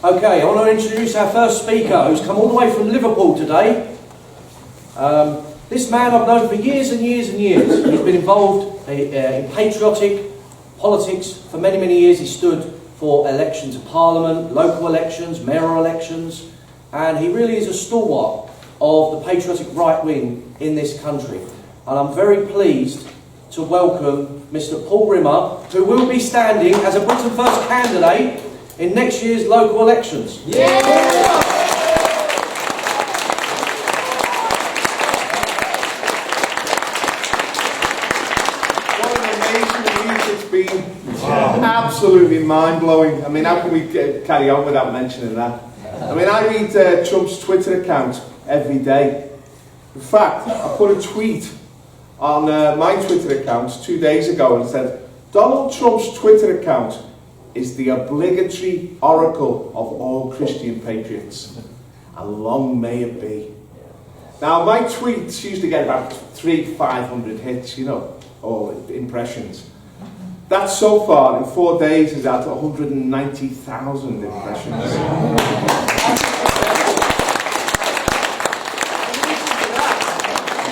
Okay, I want to introduce our first speaker, who's come all the way from Liverpool today. This man I've known for years and years and years. He's been involved in patriotic politics for many, many years. He stood for elections to Parliament, local elections, mayoral elections, and he really is a stalwart of the patriotic right wing in this country. And I'm very pleased to welcome Mr. Paul Rimmer, who will be standing as a Britain First candidate in next year's local elections. Yeah! What an amazing week it's been. Absolutely mind-blowing. I mean, how can we carry on without mentioning that? I mean, I read Trump's Twitter account every day. In fact, I put a tweet on my Twitter account 2 days ago and said, Donald Trump's Twitter account is the obligatory oracle of all Christian patriots. And long may it be. Now, my tweets usually get about 300-500 hits, you know, or impressions. That so far, in 4 days, is at 190,000 impressions.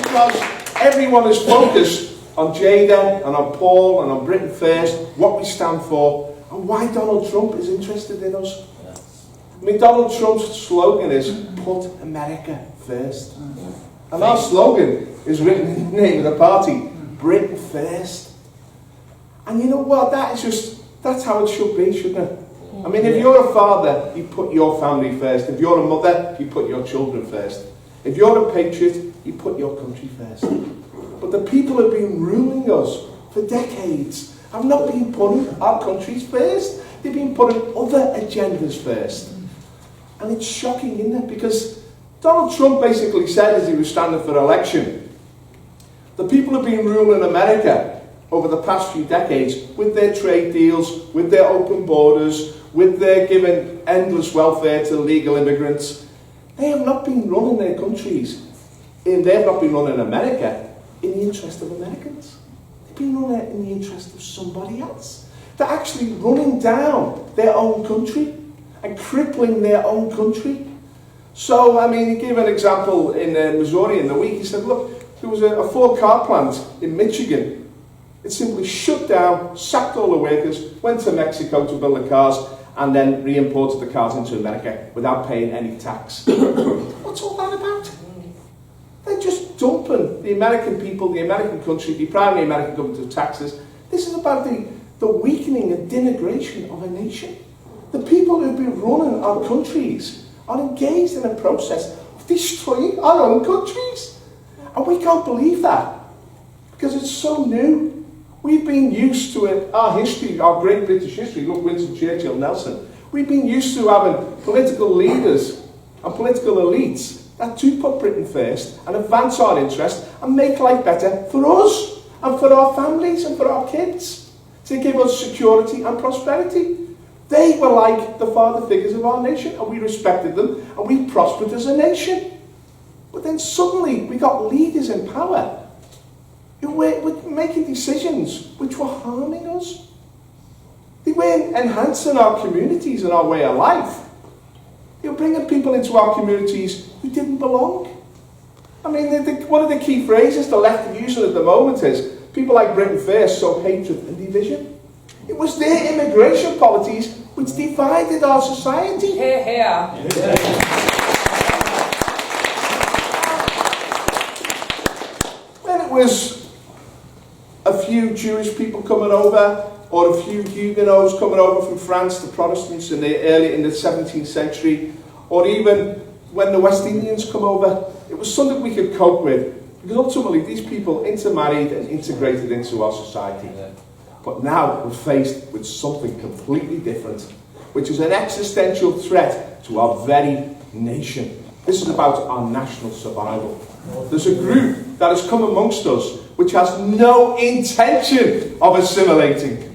Because everyone is focused on Jada and on Paul and on Britain First, what we stand for, and why Donald Trump is interested in us. I mean, Donald Trump's slogan is, put America first. And our slogan is written in the name of the party, Britain First. And you know what, that's how it should be, shouldn't it? I mean, if you're a father, you put your family first. If you're a mother, you put your children first. If you're a patriot, you put your country first. But the people who have been ruling us for decades have not been putting our countries first. They've been putting other agendas first. And it's shocking, isn't it? Because Donald Trump basically said as he was standing for election, the people who've been ruling America over the past few decades with their trade deals, with their open borders, with their giving endless welfare to legal immigrants, they have not been running their countries, and they have not been running America in the interest of Americans. They've been running it in the interest of somebody else. They're actually running down their own country and crippling their own country. So, I mean, he gave an example in Missouri in the week. He said, look, there was a Ford car plant in Michigan. It simply shut down, sacked all the workers, went to Mexico to build the cars, and then re-imported the cars into America without paying any tax. What's all that about? They're just dumping the American people, the American country, depriving the American government of taxes. This is about the weakening and denigration of a nation. The people who've been running our countries are engaged in a process of destroying our own countries. And we can't believe that, because it's so new. We've been used to it, our history, our great British history, look, Winston Churchill, Nelson. We've been used to having political leaders and political elites that do put Britain first and advance our interests and make life better for us and for our families and for our kids, to give us security and prosperity. They were like the father figures of our nation, and we respected them, and we prospered as a nation. But then suddenly we got leaders in power who were making decisions which were harming us. They weren't enhancing our communities and our way of life. They were bringing people into our communities who didn't belong. I mean, one of the key phrases the left are using at the moment is, people like Britain First sow hatred and division. It was their immigration policies which divided our society. Hear, hear. When it was a few Jewish people coming over, or a few Huguenots coming over from France, the Protestants in the 17th century, or even when the West Indians come over, it was something we could cope with, because ultimately these people intermarried and integrated into our society. But now we're faced with something completely different, which is an existential threat to our very nation. This is about our national survival. There's a group that has come amongst us which has no intention of assimilating,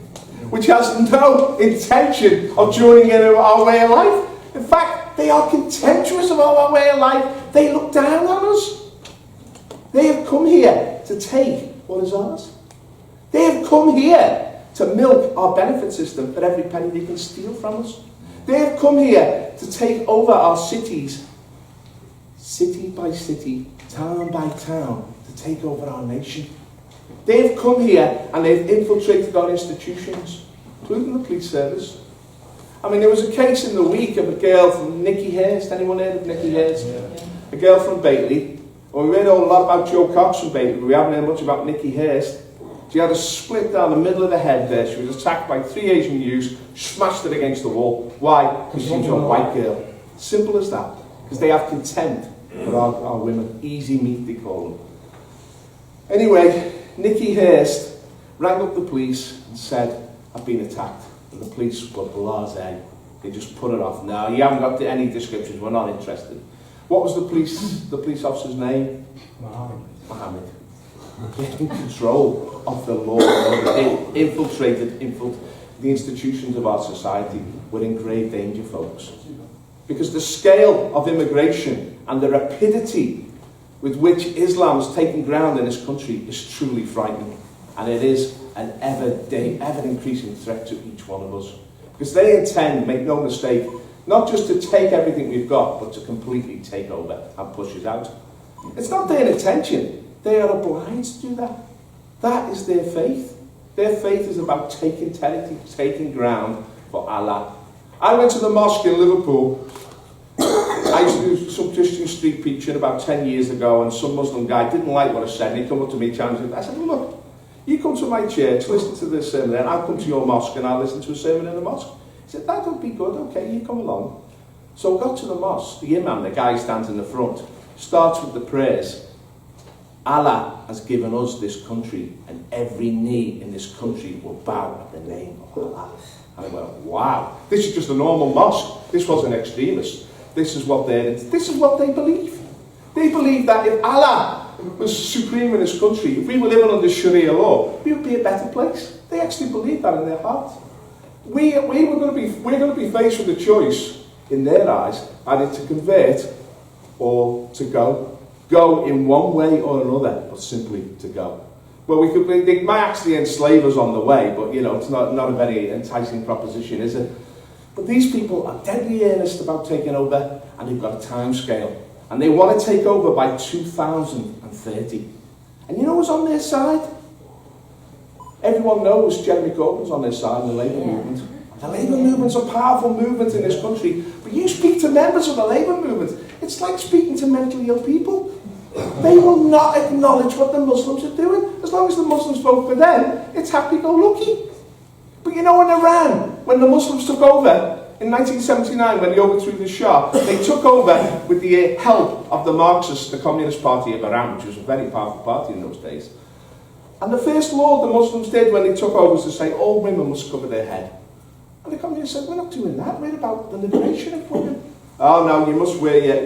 which has no intention of joining in our way of life. In fact, they are contemptuous of our way of life. They look down on us. They have come here to take what is ours. They have come here to milk our benefit system for every penny they can steal from us. They have come here to take over our cities, city by city, town by town, to take over our nation. They've come here and they've infiltrated our institutions, including the police service. I mean, there was a case in the week of a girl from Nikki Hurst. Anyone heard of Nikki Hurst? Yeah. A girl from Batley. Well, we heard a lot about Joe Cox from Batley, but we haven't heard much about Nikki Hurst. She had a split down the middle of the head there. She was attacked by 3 Asian youths, smashed it against the wall. Why? Because she was a white girl. Simple as that. Because they have contempt for our women. Easy meat, they call them. Anyway, Nikki Hurst rang up the police and said, I've been attacked. And the police were blasé. They just put it off. No, you haven't got any descriptions. We're not interested. What was the police officer's name? Mohammed. In control of the law. They infiltrated the institutions of our society. We're in grave danger, folks. Because the scale of immigration and the rapidity with which Islam has taken ground in this country is truly frightening. And it is an ever-increasing threat to each one of us. Because they intend, make no mistake, not just to take everything we've got, but to completely take over and push us out. It's not their intention. They are obliged to do that. That is their faith. Their faith is about taking territory, taking ground for Allah. I went to the mosque in Liverpool. I used to do some Christian street preaching about 10 years ago, and some Muslim guy didn't like what I said, and he came up to me challenging. I said, well, look, you come to my church, listen to this sermon, then I'll come to your mosque and I'll listen to a sermon in the mosque. He said, that would be good, okay, you come along. So I got to the mosque, the imam, the guy stands in the front, starts with the prayers. Allah has given us this country, and every knee in this country will bow at the name of Allah. And I went, wow, this is just a normal mosque. This wasn't extremist. This is what they believe. They believe that if Allah was supreme in this country, if we were living under Sharia law, we would be a better place. They actually believe that in their heart. We're going to be faced with a choice, in their eyes, either to convert or to go. Go in one way or another, but simply to go. Well, they might actually enslave us on the way, but you know, it's not a very enticing proposition, is it? But these people are deadly earnest about taking over, and they've got a time scale. And they want to take over by 2030. And you know who's on their side? Everyone knows Jeremy Corbyn's on their side in the Labour movement. The Labour movement's a powerful movement in this country. But you speak to members of the Labour movement, it's like speaking to mentally ill people. They will not acknowledge what the Muslims are doing. As long as the Muslims vote for them, it's happy-go-lucky. But you know, in Iran, when the Muslims took over, in 1979, when they overthrew the Shah, they took over with the help of the Marxists, the Communist Party of Iran, which was a very powerful party in those days. And the first law the Muslims did when they took over was to say all women must cover their head. And the Communists said, we're not doing that, we're about the liberation of women. Oh no, you must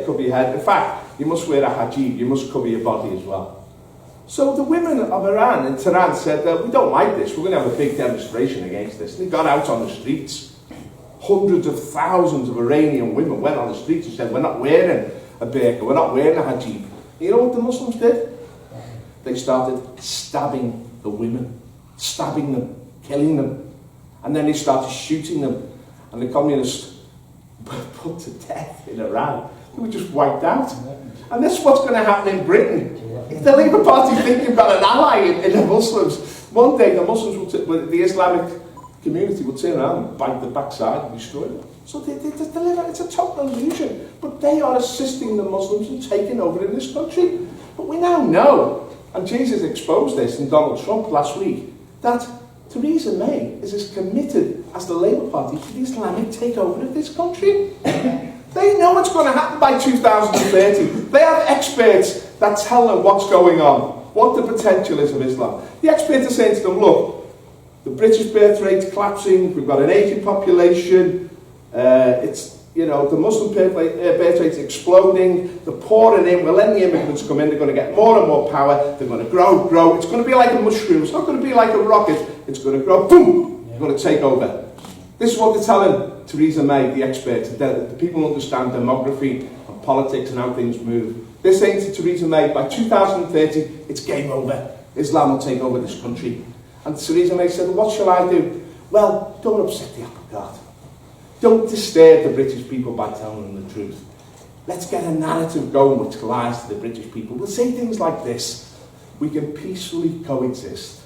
cover your head. In fact, you must wear a hijab, you must cover your body as well. So the women of Iran and Tehran said, we don't like this, we're going to have a big demonstration against this. And they got out on the streets. Hundreds of thousands of Iranian women went on the streets and said, we're not wearing a burqa, we're not wearing a hijab. You know what the Muslims did? They started stabbing the women, stabbing them, killing them. And then they started shooting them. And the communists were put to death in Iran. They were just wiped out. And this is what's going to happen in Britain. If the Labour Party think you've got an ally in the Muslims, one day the Muslims the Islamic community will turn around and bite the backside and destroy them. So it's a total illusion. But they are assisting the Muslims in taking over in this country. But we now know, and Jesus exposed this in Donald Trump last week, that Theresa May is as committed as the Labour Party to the Islamic takeover of this country. They know what's going to happen by 2030. They have experts that tell them what's going on, what the potential is of Islam. The experts are saying to them, look, the British birth rate's collapsing, we've got an aging population, the Muslim birth rate's exploding, they're pouring in, we're letting the immigrants come in, they're going to get more and more power, they're going to grow, it's going to be like a mushroom, it's not going to be like a rocket, it's going to grow, boom, it's going to take over. This is what they're telling Theresa May, the experts, the people who understand demography and politics and how things move. They're saying to Theresa May, by 2030, it's game over, Islam will take over this country. And Theresa May said, well, what shall I do? Well, don't upset the apple cart. Don't disturb the British people by telling them the truth. Let's get a narrative going which lies to the British people. We'll say things like this: we can peacefully coexist.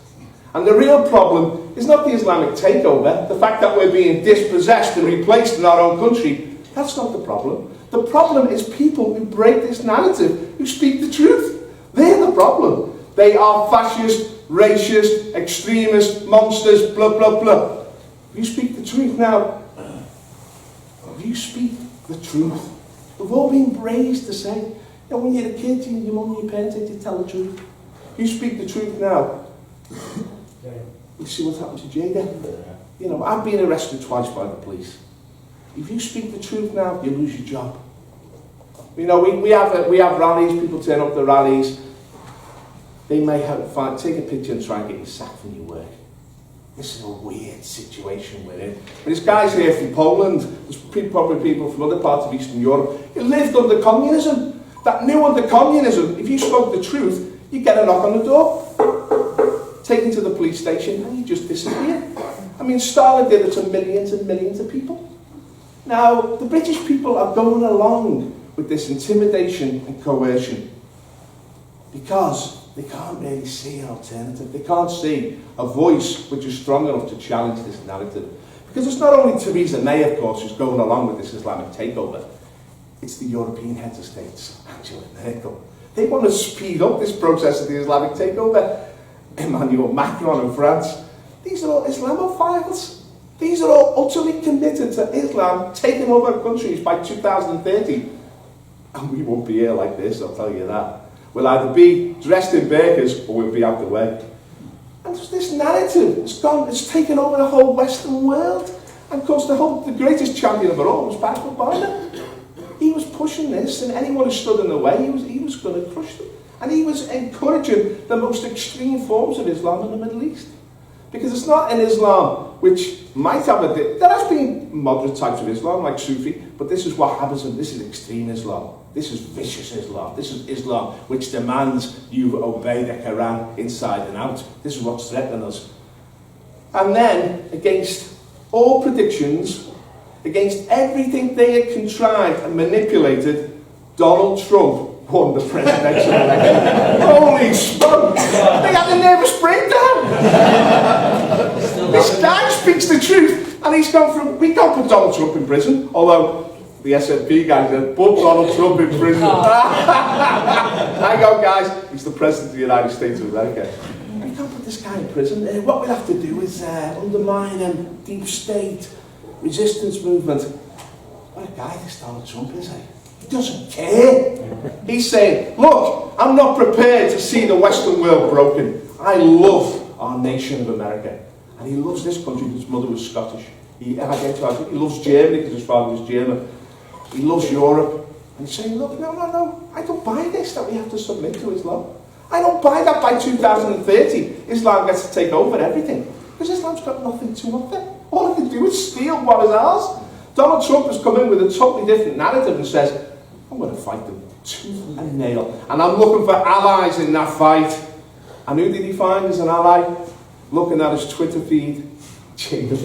And the real problem is not the Islamic takeover, the fact that we're being dispossessed and replaced in our own country. That's not the problem. The problem is people who break this narrative, who speak the truth. They're the problem. They are fascist, racist, extremist, monsters, blah, blah, blah. If you speak the truth now, if you speak the truth, we've all been raised to say, you know, when you're a kid, your mum and your parents say to tell the truth. You speak the truth now, you see what's happened to Jada. You know, I've been arrested twice by the police. If you speak the truth now, you lose your job. You know, we have rallies, people turn up the rallies. They may take a picture and try and get you sacked from your work. This is a weird situation we're in. But there's guys here from Poland, there's probably people from other parts of Eastern Europe who lived under communism, that knew under communism, if you spoke the truth, you get a knock on the door, taken to the police station, and you just disappear. I mean, Stalin did it to millions and millions of people. Now, the British people are going along with this intimidation and coercion because they can't really see an alternative. They can't see a voice which is strong enough to challenge this narrative. Because it's not only Theresa May, of course, who's going along with this Islamic takeover. It's the European heads of states, Angela Merkel. They want to speed up this process of the Islamic takeover. Emmanuel Macron in France. These are all Islamophiles. These are all utterly committed to Islam taking over countries by 2030. And we won't be here like this, I'll tell you that. We'll either be dressed in burqas or we'll be out the way. And this narrative has gone, it's taken over the whole Western world. And of course the greatest champion of it all was Barack Obama. He was pushing this, and anyone who stood in the way, he was going to crush them. And he was encouraging the most extreme forms of Islam in the Middle East. Because it's not an Islam which might have there has been moderate types of Islam, like Sufi, but this is Wahhabism, this is extreme Islam. This is vicious Islam. This is Islam which demands you obey the Quran inside and out. This is what's threatening us. And then, against all predictions, against everything they had contrived and manipulated, Donald Trump won the presidential election. Holy smoke! They had a nervous breakdown! This guy speaks the truth, and he's gone from, we can't put Donald Trump in prison, although the SNP guy said, put Donald Trump in prison. Hang on, guys, he's the president of the United States of America. We can't put this guy in prison. What we'll have to do is undermine deep state, resistance movement. What a guy this Donald Trump is, eh? He doesn't care. He's saying, look, I'm not prepared to see the Western world broken. I love our nation of America. And he loves this country because his mother was Scottish. He loves Germany because his father was German. He loves Europe. And he's saying, look, no, I don't buy this, that we have to submit to Islam. I don't buy that by 2030 Islam gets to take over everything. Because Islam's got nothing to offer. All it can do is steal what is ours. Donald Trump has come in with a totally different narrative and says, I'm going to fight them tooth and nail. And I'm looking for allies in that fight. And who did he find as an ally? Looking at his Twitter feed, James.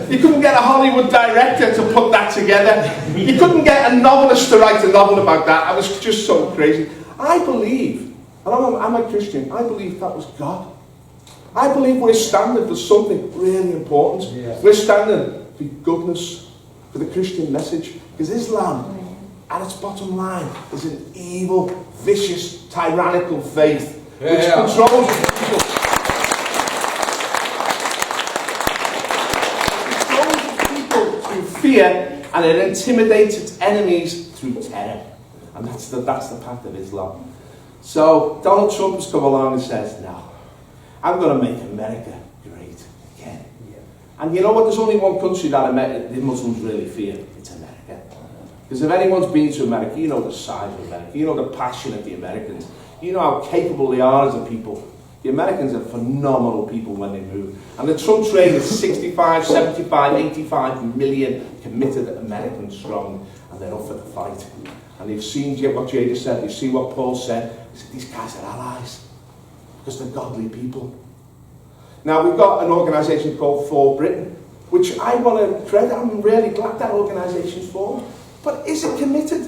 You couldn't get a Hollywood director to put that together. You couldn't get a novelist to write a novel about that. I was just so crazy. I believe, and I'm a Christian, I believe that was God. I believe we're standing for something really important. Yeah. We're standing for goodness, for the Christian message. Because Islam, at its bottom line, is an evil, vicious, tyrannical faith which controls people. Fear, and it intimidates its enemies through terror. And that's the path of Islam. So Donald Trump has come along and says, no, I'm going to make America great again. Yeah. And you know what? There's only one country that the Muslims really fear. It's America. Because if anyone's been to America, you know the size of America. You know the passion of the Americans. You know how capable they are as a people. The Americans are phenomenal people when they move. And the Trump train is 65, 75, 85 million committed Americans strong, and they're up for the fight. And they've seen what Jada said, they've seen what Paul said. He said, these guys are allies, because they're godly people. Now, we've got an organisation called For Britain, which I want to credit. I'm really glad that organisation's formed. But is it committed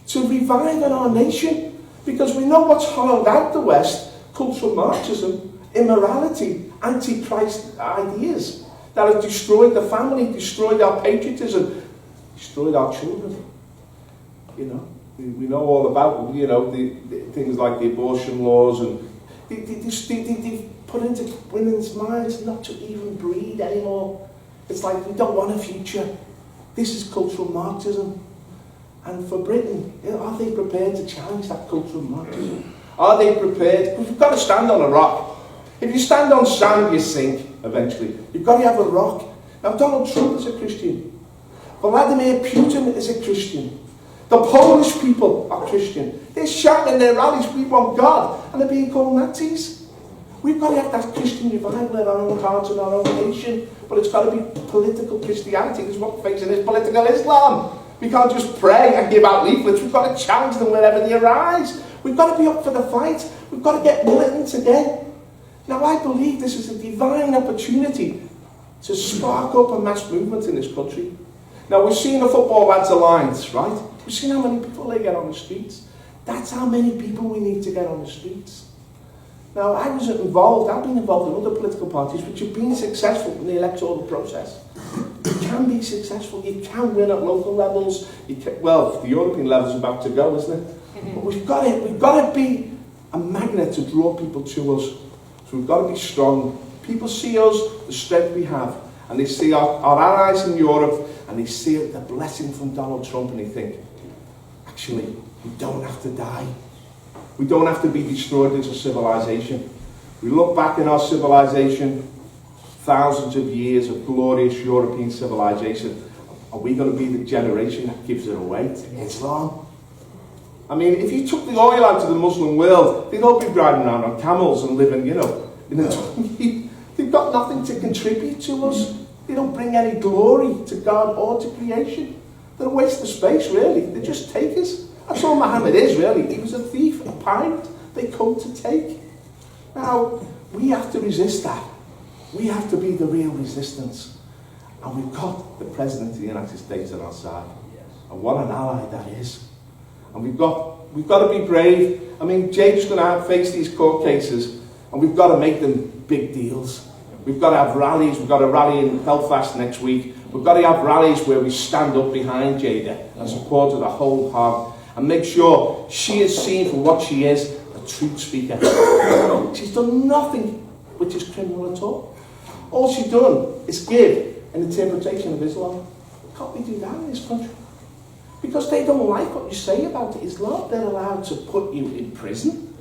to reviving our nation? Because we know what's hollowed out the West: cultural Marxism, immorality, anti-Christ ideas that have destroyed the family, destroyed our patriotism, destroyed our children. You know, we know all about, you know, the things like the abortion laws, and they put into women's minds not to even breed anymore. It's like, we don't want a future. This is cultural Marxism. And for Britain, you know, are they prepared to challenge that cultural Marxism? Are they prepared? Because you've got to stand on a rock. If you stand on sand, you sink eventually. You've got to have a rock. Now, Donald Trump is a Christian. Vladimir Putin is a Christian. The Polish people are Christian. They're shouting in their rallies, we want God, and they're being called Nazis. We've got to have that Christian revival in our own hearts and our own nation, but it's got to be political Christianity. This is what we're facing, is political Islam. We can't just pray and give out leaflets. We've got to challenge them wherever they arise. We've got to be up for the fight. We've got to get militant again. Now, I believe this is a divine opportunity to spark up a mass movement in this country. Now, we've seen the Football Lads Alliance, right? We've seen how many people they get on the streets. That's how many people we need to get on the streets. Now, I've been involved in other political parties which have been successful in the electoral process. You can be successful, you can win at local levels. Well, the European level's about to go, isn't it? But we've got to be a magnet to draw people to us. So we've got to be strong. People see us, the strength we have, and they see our allies in Europe, and they see the blessing from Donald Trump, and they think, actually, we don't have to die. We don't have to be destroyed as a civilization. We look back in our civilization, thousands of years of glorious European civilization. Are we going to be the generation that gives it away to Islam? I mean, if you took the oil out of the Muslim world, they'd all be riding around on camels and living, you know, in a they've got nothing to contribute to us. They don't bring any glory to God or to creation. They're a waste of space, really. They're just takers. That's all Muhammad is, really. He was a thief, a pirate. They come to take. Now, we have to resist that. We have to be the real resistance. And we've got the President of the United States on our side. And what an ally that is. And we've got to be brave. I mean, Jade's going to face these court cases, and we've got to make them big deals. We've got to have rallies. We've got a rally in Belfast next week. We've got to have rallies where we stand up behind Jada and support her the whole heart, and make sure she is seen for what she is, a truth speaker. She's done nothing which is criminal at all. All she's done is give an interpretation of Islam. Can't we do that in this country? Because they don't like what you say about Islam, they're allowed to put you in prison.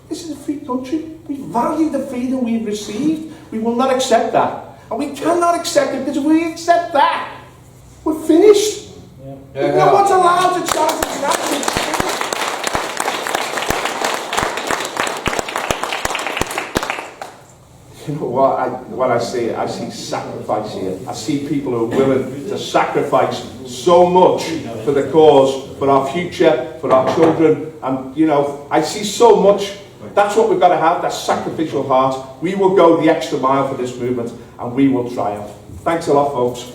This is a free country. We value the freedom we've received. We will not accept that. And we cannot accept it, because if we accept that, we're finished. Yeah. No one's allowed to challenge Islam. You know what I see sacrifice here. I see people who are willing to sacrifice so much for the cause, for our future, for our children. And, you know, I see so much. That's what we've got to have, that sacrificial heart. We will go the extra mile for this movement, and we will triumph. Thanks a lot, folks.